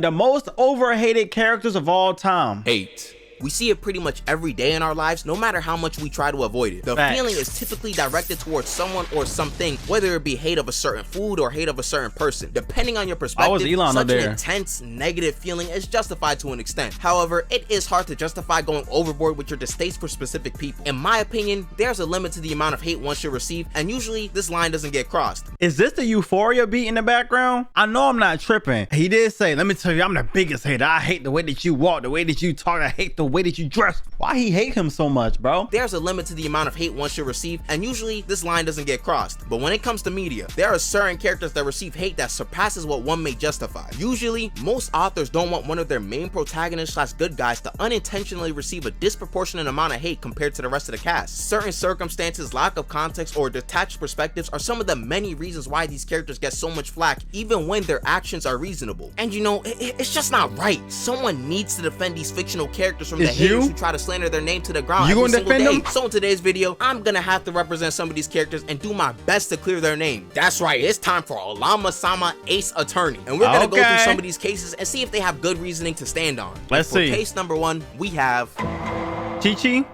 The most overhated characters of all time. Hate. We see it pretty much every day in our lives, no matter how much we try to avoid it. The feeling is typically directed towards someone or something, whether it be hate of a certain food or hate of a certain person. Depending on your perspective, such an intense, negative feeling is justified to an extent. However, it is hard to justify going overboard with your distaste for specific people. In my opinion, there's a limit to the amount of hate one should receive, and usually this line doesn't get crossed. Is this the Euphoria beat in the background? I know I'm not tripping. He did say, let me tell you, I'm the biggest hater. I hate the way that you walk, the way that you talk. I hate the way that you dress. Why he hate him so much, bro? There's a limit to the amount of hate one should receive, and usually this line doesn't get crossed. But when it comes to media, there are certain characters that receive hate that surpasses what one may justify. Usually, most authors don't want one of their main protagonists / good guys to unintentionally receive a disproportionate amount of hate compared to the rest of the cast. Certain circumstances, lack of context, or detached perspectives are some of the many reasons why these characters get so much flack, even when their actions are reasonable. And you know, it's just not right. Someone needs to defend these fictional characters from the haters who try to slander their name to the ground every single day. So in today's video, I'm gonna have to represent some of these characters and do my best to clear their name. That's right, it's time for Olama-sama Ace Attorney. And we're gonna go through some of these cases and see if they have good reasoning to stand on. Let's see. For case number 1, we have ChiChi.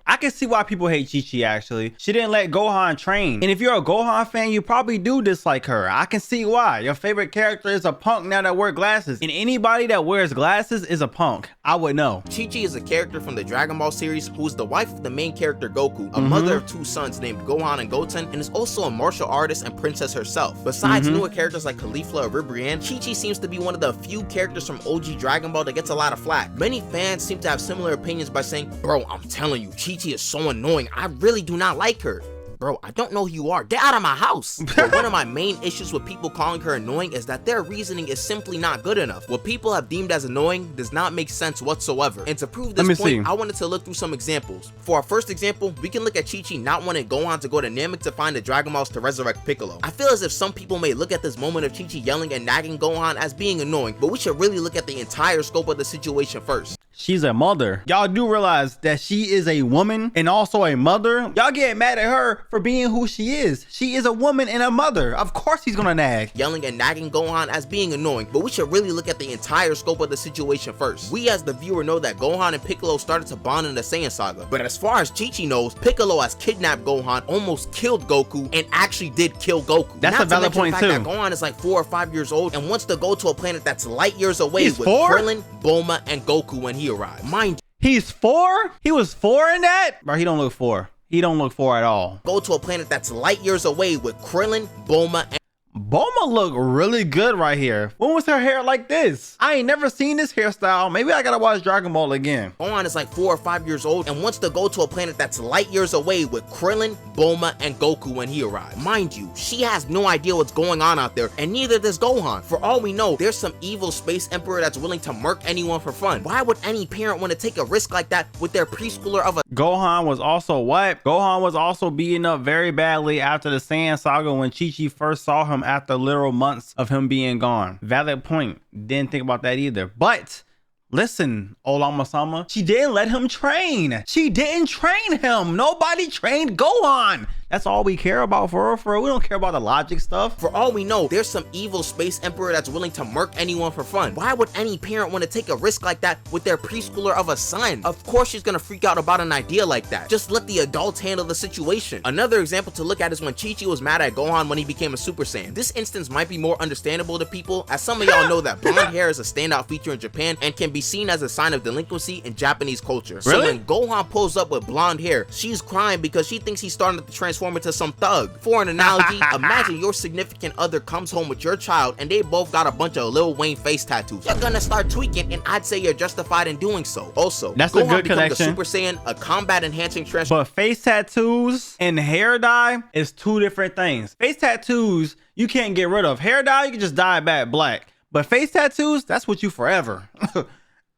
I can see why people hate ChiChi actually. She didn't let Gohan train. And if you're a Gohan fan, you probably do dislike her. I can see why. Your favorite character is a punk now that wears glasses. And anybody that wears glasses is a punk. I would know. ChiChi is a character from the Dragon Ball series who is the wife of the main character Goku, a mother of 2 sons named Gohan and Goten, and is also a martial artist and princess herself. Besides newer characters like Caulifla or Ribrianne, ChiChi seems to be one of the few characters from OG Dragon Ball that gets a lot of flack. Many fans seem to have similar opinions by saying, bro, I'm telling you, ChiChi is so annoying. I really do not like her. Bro, I don't know who you are. Get out of my house. But one of my main issues with people calling her annoying is that their reasoning is simply not good enough. What people have deemed as annoying does not make sense whatsoever. And to prove this point, I wanted to look through some examples. For our first example, we can look at ChiChi not wanting Gohan to go to Namek to find the Dragon Balls to resurrect Piccolo. I feel as if some people may look at this moment of ChiChi yelling and nagging Gohan as being annoying, but we should really look at the entire scope of the situation first. She's a mother. Y'all do realize that she is a woman and also a mother. Y'all get mad at her for being who she is. She is a woman and a mother. Of course he's gonna nag. Yelling and nagging Gohan as being annoying, but we should really look at the entire scope of the situation first. We as the viewer know that Gohan and Piccolo started to bond in the Saiyan saga, but as far as ChiChi knows, Piccolo has kidnapped Gohan, almost killed Goku, and actually did kill Goku. That's a valid point too. That Gohan is like 4 or 5 years old and wants to go to a planet that's light years away with Krillin, Bulma, and Goku when he arrived. Mind you, he's 4? He was 4 in that? Bro, he don't look 4. He don't look 4 at all. Go to a planet that's light years away with Krillin, Bulma, and Bulma look really good right here. When was her hair like this? I ain't never seen this hairstyle. Maybe I gotta watch Dragon Ball again. Gohan is like 4 or 5 years old and wants to go to a planet that's light years away with Krillin, Bulma, and Goku when he arrives. Mind you, she has no idea what's going on out there, and neither does Gohan. For all we know, there's some evil space emperor that's willing to murk anyone for fun. Why would any parent want to take a risk like that with their preschooler of a... Gohan was also what? Gohan was also beaten up very badly after the Saiyan saga when ChiChi first saw him after literal months of him being gone. Valid point. Didn't think about that either. But listen, Olama-sama, she didn't let him train. She didn't train him. Nobody trained Gohan. That's all we care about, for real. We don't care about the logic stuff. For all we know, there's some evil space emperor that's willing to murk anyone for fun. Why would any parent want to take a risk like that with their preschooler of a son? Of course she's gonna freak out about an idea like that. Just let the adults handle the situation. Another example to look at is when ChiChi was mad at Gohan when he became a Super Saiyan. This instance might be more understandable to people, as some of y'all know that blonde hair is a standout feature in Japan and can be seen as a sign of delinquency in Japanese culture. So when Gohan pulls up with blonde hair, she's crying because she thinks he's starting to transform into some thug. For an analogy, imagine your significant other comes home with your child and they both got a bunch of Lil Wayne face tattoos. You're gonna start tweaking, and I'd say you're justified in doing so. Also, that's Gohan a good connection. A Super Saiyan, a combat enhancing transformation. But face tattoos and hair dye is 2 different things. Face tattoos you can't get rid of. Hair dye you can just dye it back black. But face tattoos, that's what you forever.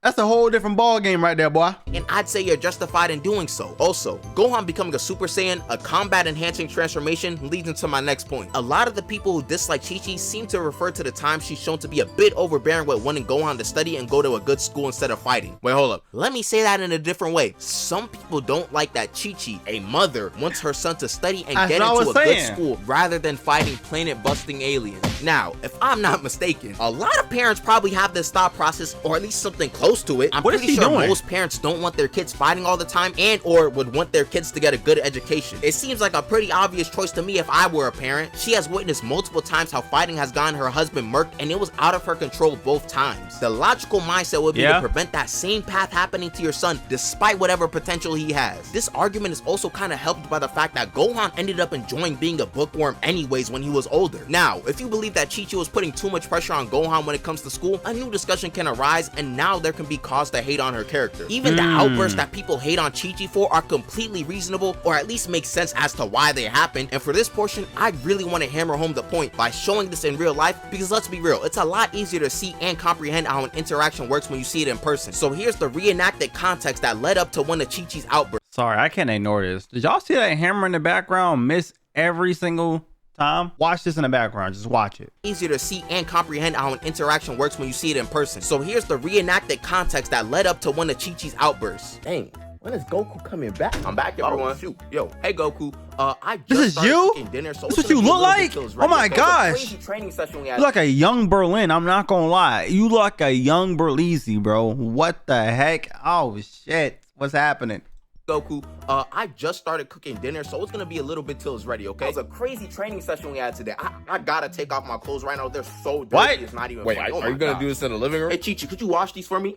That's a whole different ball game right there, boy. And I'd say you're justified in doing so. Also, Gohan becoming a Super Saiyan, a combat-enhancing transformation, leads into my next point. A lot of the people who dislike ChiChi seem to refer to the time she's shown to be a bit overbearing with wanting Gohan to study and go to a good school instead of fighting. Wait, hold up. Let me say that in a different way. Some people don't like that ChiChi, a mother, wants her son to study and get into a good school rather than fighting planet-busting aliens. Now, if I'm not mistaken, a lot of parents probably have this thought process, or at least something close to it. I'm pretty sure most parents don't want their kids fighting all the time and or would want their kids to get a good education. It seems like a pretty obvious choice to me if I were a parent. She has witnessed multiple times how fighting has gotten her husband murked, and it was out of her control both times. The logical mindset would be to prevent that same path happening to your son despite whatever potential he has. This argument is also kind of helped by the fact that Gohan ended up enjoying being a bookworm anyways when he was older. Now, if you believe that ChiChi was putting too much pressure on Gohan when it comes to school, a new discussion can arise, and now there can be cause to hate on her character. Even the outbursts that people hate on ChiChi for are completely reasonable, or at least make sense as to why they happened. And for this portion, I really want to hammer home the point by showing this in real life, because let's be real, it's a lot easier to see and comprehend how an interaction works when you see it in person. So here's the reenacted context that led up to one of ChiChi's outbursts. Sorry, I can't ignore this. Did y'all see that hammer in the background miss every single time? Watch this in the background, just watch it. Easier to see and comprehend how an interaction works when you see it in person. So here's the reenacted context that led up to one of ChiChi's outbursts. Dang, when is Goku coming back? I'm back, everyone. Shoot. Yo, hey Goku. I just started cooking dinner, so this is what you look like? Oh my gosh. Training session we had. You look like a young Berlin, I'm not gonna lie. You look like a young Berleezy, bro. What the heck? Oh shit. What's happening? Goku, I just started cooking dinner, so it's gonna be a little bit till it's ready, okay? It was a crazy training session we had today. I gotta take off my clothes right now. They're so dirty. What? It's not even Wait, funny. are you gonna do this in the living room? Hey, ChiChi, could you wash these for me?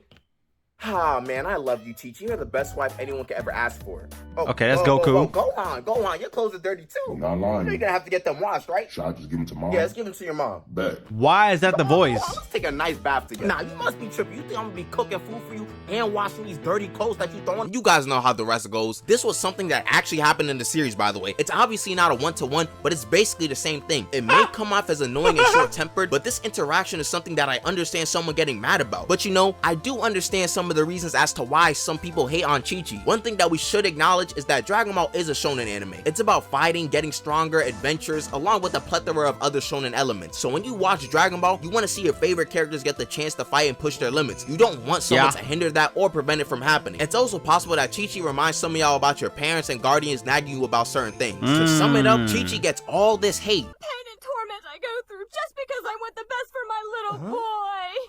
Ah, man, I love you, ChiChi. You're the best wife anyone could ever ask for. Oh, okay, that's Goku. Go on. Your clothes are dirty too. Not lying. You're gonna have to get them washed, right? Should I just give them to mom? Yeah, let's give them to your mom. Bet. Why is that the voice? Let's take a nice bath together. Nah, you must be tripping. You think I'm gonna be cooking food for you and washing these dirty clothes that you throwing? You guys know how the rest goes. This was something that actually happened in the series, by the way. It's obviously not a one-to-one, but it's basically the same thing. It may come off as annoying and short-tempered, but this interaction is something that I understand someone getting mad about. But you know, I do understand some of the reasons as to why some people hate on ChiChi. One thing that we should acknowledge is that Dragon Ball is a shonen anime. It's about fighting, getting stronger, adventures, along with a plethora of other shonen elements. So when you watch Dragon Ball, you want to see your favorite characters get the chance to fight and push their limits. You don't want someone to hinder that or prevent it from happening. It's also possible that ChiChi reminds some of y'all about your parents and guardians nagging you about certain things. To sum it up, ChiChi gets all this hate. Pain and torment I go through just because I want the best for my little boy.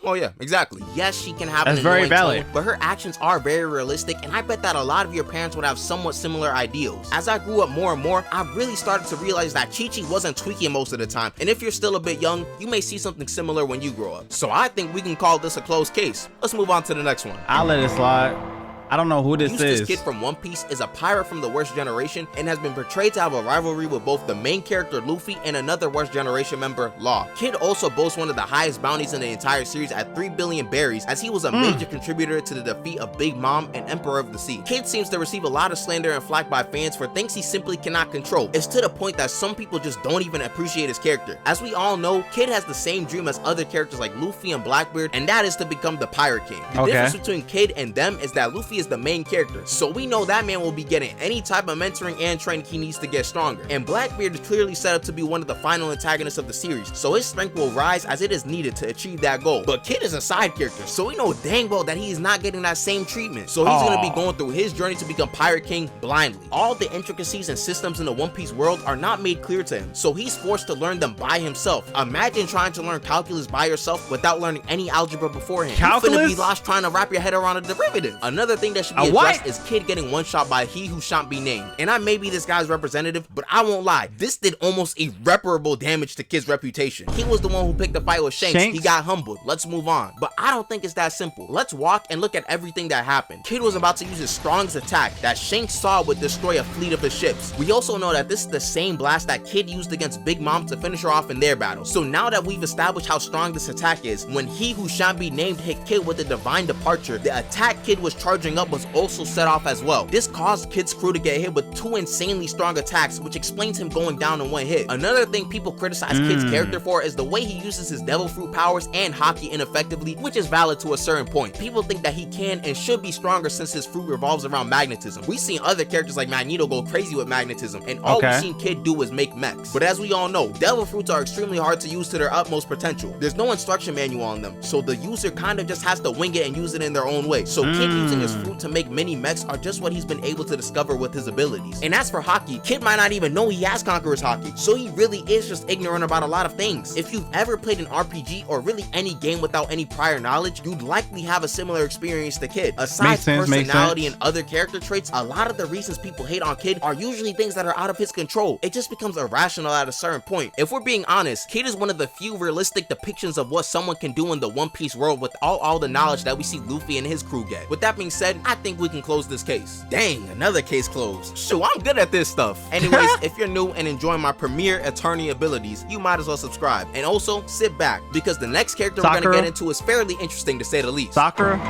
Oh yeah, exactly. Yes, she can have That's an very annoying valid. tone, but her actions are very realistic, and I bet that a lot of your parents would have somewhat similar ideals. As I grew up more and more, I really started to realize that ChiChi wasn't tweaking most of the time, and if you're still a bit young, you may see something similar when you grow up. So I think we can call this a closed case. Let's move on to the next one. I'll let it slide. I don't know who this Eustace is. Kid from One Piece is a pirate from the Worst Generation and has been portrayed to have a rivalry with both the main character Luffy and another Worst Generation member, Law. Kid also boasts one of the highest bounties in the entire series at 3 billion berries, as he was a major contributor to the defeat of Big Mom and Emperor of the Sea. Kid seems to receive a lot of slander and flack by fans for things he simply cannot control. It's to the point that some people just don't even appreciate his character. As we all know, Kid has the same dream as other characters like Luffy and Blackbeard, and that is to become the Pirate King. The difference between Kid and them is that Luffy is the main character, so we know that man will be getting any type of mentoring and training he needs to get stronger. And Blackbeard is clearly set up to be one of the final antagonists of the series, so his strength will rise as it is needed to achieve that goal. But Kid is a side character, so we know dang well that he is not getting that same treatment. So he's gonna be going through his journey to become Pirate King blindly. All the intricacies and systems in the One Piece world are not made clear to him, so he's forced to learn them by himself. Imagine trying to learn calculus by yourself without learning any algebra beforehand. Calculus? You're gonna be lost trying to wrap your head around a derivative. Another thing that should be addressed is Kid getting one shot by he who shan't be named. And I may be this guy's representative, but I won't lie, this did almost irreparable damage to Kid's reputation. He was the one who picked the fight with Shanks. He got humbled. Let's move on. But I don't think it's that simple. Let's walk and look at everything that happened. Kid was about to use his strongest attack that Shanks saw would destroy a fleet of his ships. We also know that this is the same blast that Kid used against Big Mom to finish her off in their battle. So now that we've established how strong this attack is, when he who shan't be named hit Kid with the divine departure, the attack Kid was charging up up was also set off as well. This caused Kid's crew to get hit with 2 insanely strong attacks, which explains him going down in 1 hit. Another thing people criticize Kid's character for is the way he uses his devil fruit powers and Haki ineffectively, which is valid to a certain point. People think that he can and should be stronger since his fruit revolves around magnetism. We've seen other characters like Magneto go crazy with magnetism, and all we've seen Kid do is make mechs. But as we all know, devil fruits are extremely hard to use to their utmost potential. There's no instruction manual on them, so the user kind of just has to wing it and use it in their own way. So Kid using his fruit to make mini mechs are just what he's been able to discover with his abilities. And as for Haki, Kid might not even know he has Conqueror's Haki, so he really is just ignorant about a lot of things. If you've ever played an RPG or really any game without any prior knowledge, you'd likely have a similar experience to Kid. Aside from personality and other character traits, a lot of the reasons people hate on Kid are usually things that are out of his control. It just becomes irrational at a certain point. If we're being honest, Kid is one of the few realistic depictions of what someone can do in the One Piece world without all the knowledge that we see Luffy and his crew get. With that being said, I think we can close this case. Dang, another case closed. Shoot, I'm good at this stuff. Anyways, if you're new and enjoying my premier attorney abilities, you might as well subscribe. And also, sit back, because the next character we're gonna get into is fairly interesting to say the least. Sakura?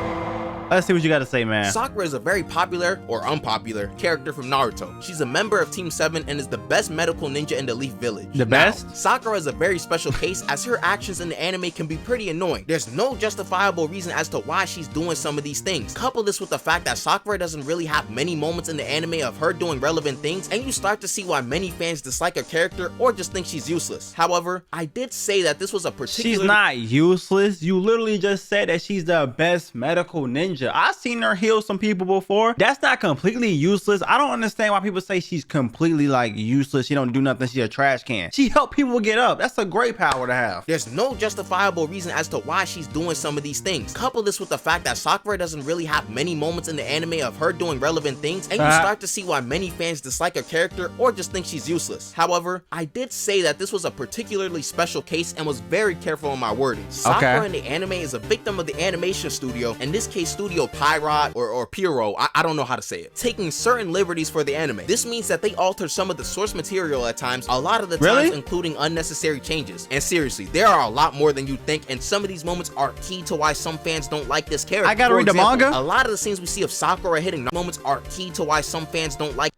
Let's see what you got to say, man. Sakura is a very popular, or unpopular, character from Naruto. She's a member of Team 7 and is the best medical ninja in the Leaf Village. The best? Now, Sakura is a very special case, as her actions in the anime can be pretty annoying. There's no justifiable reason as to why she's doing some of these things. Couple this with the fact that Sakura doesn't really have many moments in the anime of her doing relevant things, and you start to see why many fans dislike her character or just think she's useless. However, I did say that this was a particular— She's not useless. You literally just said that she's the best medical ninja. I've seen her heal some people before. That's not completely useless. I don't understand why people say she's completely like useless. She don't do nothing. She's a trash can. She helped people get up. That's a great power to have. There's no justifiable reason as to why she's doing some of these things. Couple this with the fact that Sakura doesn't really have many moments in the anime of her doing relevant things, and you start to see why many fans dislike her character or just think she's useless. However, I did say that this was a particularly special case and was very careful in my wording. Sakura in the anime is a victim of the animation studio, in this case Studio Pyrot or Pyro, I don't know how to say it, taking certain liberties for the anime. This means that they altered some of the source material at times, a lot of the times including unnecessary changes. And seriously, there are a lot more than you think, and some of these moments are key to why some fans don't like this character. I gotta read the manga? A lot of the scenes we see of Sakura hitting moments are key to why some fans don't like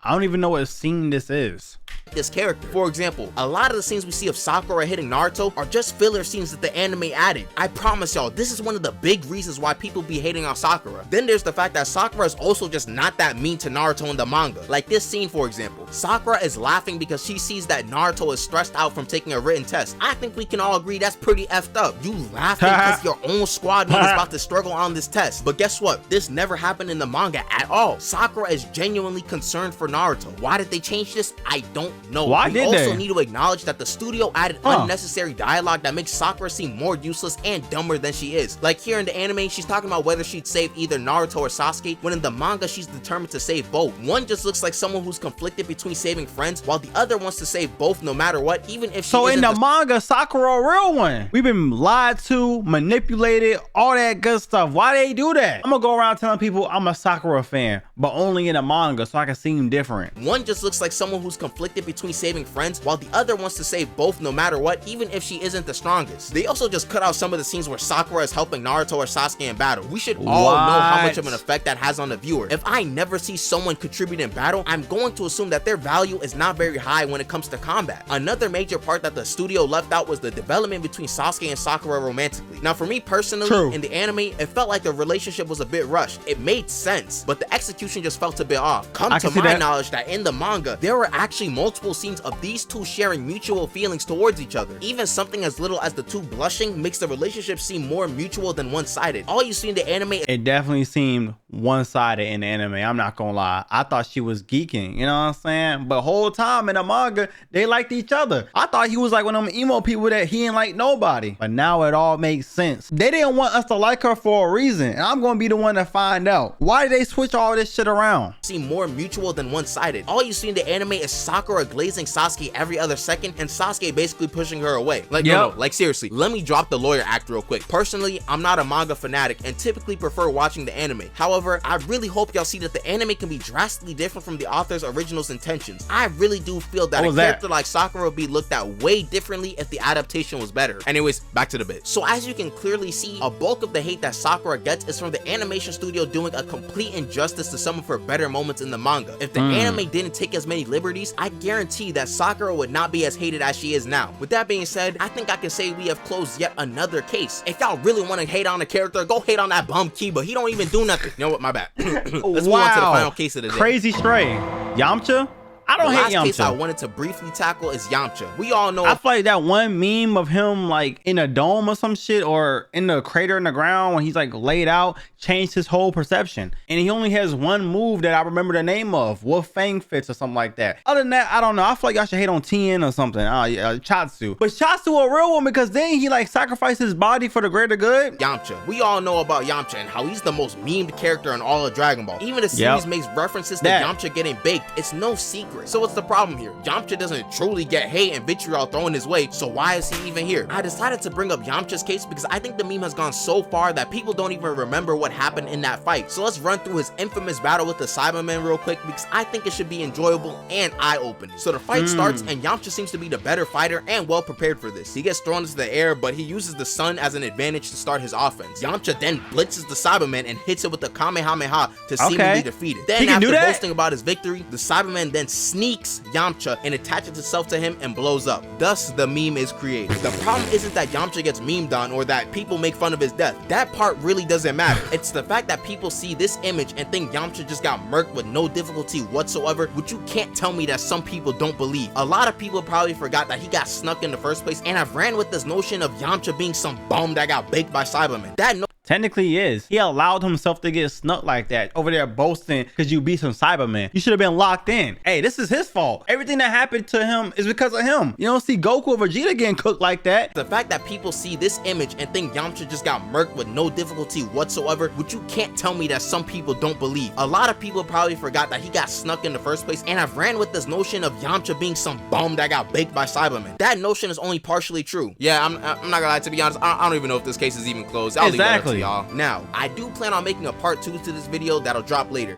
I don't even know what scene this is. this character. For example, a lot of the scenes we see of Sakura hitting Naruto are just filler scenes that the anime added. I promise y'all, this is one of the big reasons why people be hating on Sakura. Then there's the fact that Sakura is also just not that mean to Naruto in the manga. Like this scene, for example. Sakura is laughing because she sees that Naruto is stressed out from taking a written test. I think we can all agree that's pretty effed up. You laughing because your own squad mate is about to struggle on this test. But guess what? This never happened in the manga at all. Sakura is genuinely concerned for Naruto. Why did they change this? I don't know. Why did they? We also need to acknowledge that the studio added unnecessary dialogue that makes Sakura seem more useless and dumber than she is. Like here in the anime, she's talking about whether she'd save either Naruto or Sasuke, when in the manga she's determined to save both. One just looks like someone who's conflicted between saving friends, while the other wants to save both no matter what, even if she So in isn't the manga, Sakura a real one. We've been lied to, manipulated, all that good stuff. Why they do that? I'm gonna go around telling people I'm a Sakura fan, but only in the manga so I can seem different. One just looks like someone who's conflicted between saving friends, while the other wants to save both no matter what, even if she isn't the strongest. They also just cut out some of the scenes where Sakura is helping Naruto or Sasuke in battle. We should all know how much of an effect that has on the viewer. If I never see someone contribute in battle, I'm going to assume that their value is not very high when it comes to combat. Another major part that the studio left out was the development between Sasuke and Sakura romantically. Now for me personally, in the anime, it felt like the relationship was a bit rushed. It made sense, but the execution just felt a bit off. Come to my knowledge that in the manga, there were actually multiple scenes of these two sharing mutual feelings towards each other. Even something as little as the two blushing makes the relationship seem more mutual than one-sided. All you see in the anime, it definitely seemed one-sided in the anime. I'm not gonna lie. I thought she was geeking, you know what I'm saying? But whole time in the manga, they liked each other. I thought he was like one of them emo people that he ain't like nobody. But now it all makes sense. They didn't want us to like her for a reason, and I'm gonna be the one to find out. Why did they switch all this shit around? Seem more mutual than one-sided. All you see in the anime is Sakura glazing Sasuke every other second, and Sasuke basically pushing her away. Like, no, like seriously, let me drop the lawyer act real quick. Personally, I'm not a manga fanatic and typically prefer watching the anime. However, However, I really hope y'all see that the anime can be drastically different from the author's original's intentions. I really do feel that a character like Sakura would be looked at way differently if the adaptation was better. Anyways, back to the bit. So as you can clearly see, a bulk of the hate that Sakura gets is from the animation studio doing a complete injustice to some of her better moments in the manga. If the anime didn't take as many liberties, I guarantee that Sakura would not be as hated as she is now. With that being said, I think I can say we have closed yet another case. If y'all really want to hate on a character, go hate on that bum Kiba. He don't even do nothing. You know what? My bad. Let's move on to the final case of the day. Crazy Stray. Yamcha? I don't hate Yamcha. The last case I wanted to briefly tackle is Yamcha. We all know. I feel like that one meme of him like in a dome or some shit, or in the crater in the ground when he's like laid out, changed his whole perception. And he only has one move that I remember the name of, Wolf Fang Fits or something like that. Other than that, I don't know. I feel like y'all should hate on Tien or something. Chatsu. But Chatsu a real one because then he like sacrificed his body for the greater good. Yamcha. We all know about Yamcha and how he's the most memed character in all of Dragon Ball. Even the series makes references to Yamcha getting baked. It's no secret. So what's the problem here? Yamcha doesn't truly get hate and vitriol thrown his way, so why is he even here? I decided to bring up Yamcha's case because I think the meme has gone so far that people don't even remember what happened in that fight. So let's run through his infamous battle with the Cybermen real quick because I think it should be enjoyable and eye-opening. So the fight starts and Yamcha seems to be the better fighter and well prepared for this. He gets thrown into the air, but he uses the sun as an advantage to start his offense. Yamcha then blitzes the Cyberman and hits it with the Kamehameha to seemingly defeat it. Then after boasting about his victory, the Cyberman then sneaks Yamcha and attaches itself to him and blows up. Thus, the meme is created. The problem isn't that Yamcha gets memed on or that people make fun of his death. That part really doesn't matter. It's the fact that people see this image and think Yamcha just got murked with no difficulty whatsoever, which you can't tell me that some people don't believe. A lot of people probably forgot that he got snuck in the first place and have ran with this notion of Yamcha being some bum that got baked by Cybermen. Technically he is. He allowed himself to get snuck like that over there boasting because you beat some Cybermen. You should have been locked in. Hey, this is his fault. Everything that happened to him is because of him. You don't see Goku or Vegeta getting cooked like that. The fact that people see this image and think Yamcha just got murked with no difficulty whatsoever, which you can't tell me that some people don't believe. A lot of people probably forgot that he got snuck in the first place and have ran with this notion of Yamcha being some bum that got baked by Cybermen. That notion is only partially true. Yeah, I'm not gonna lie, to be honest, I don't even know if this case is even closed. I'll leave that up to y'all. Now, I do plan on making a part 2 to this video that'll drop later.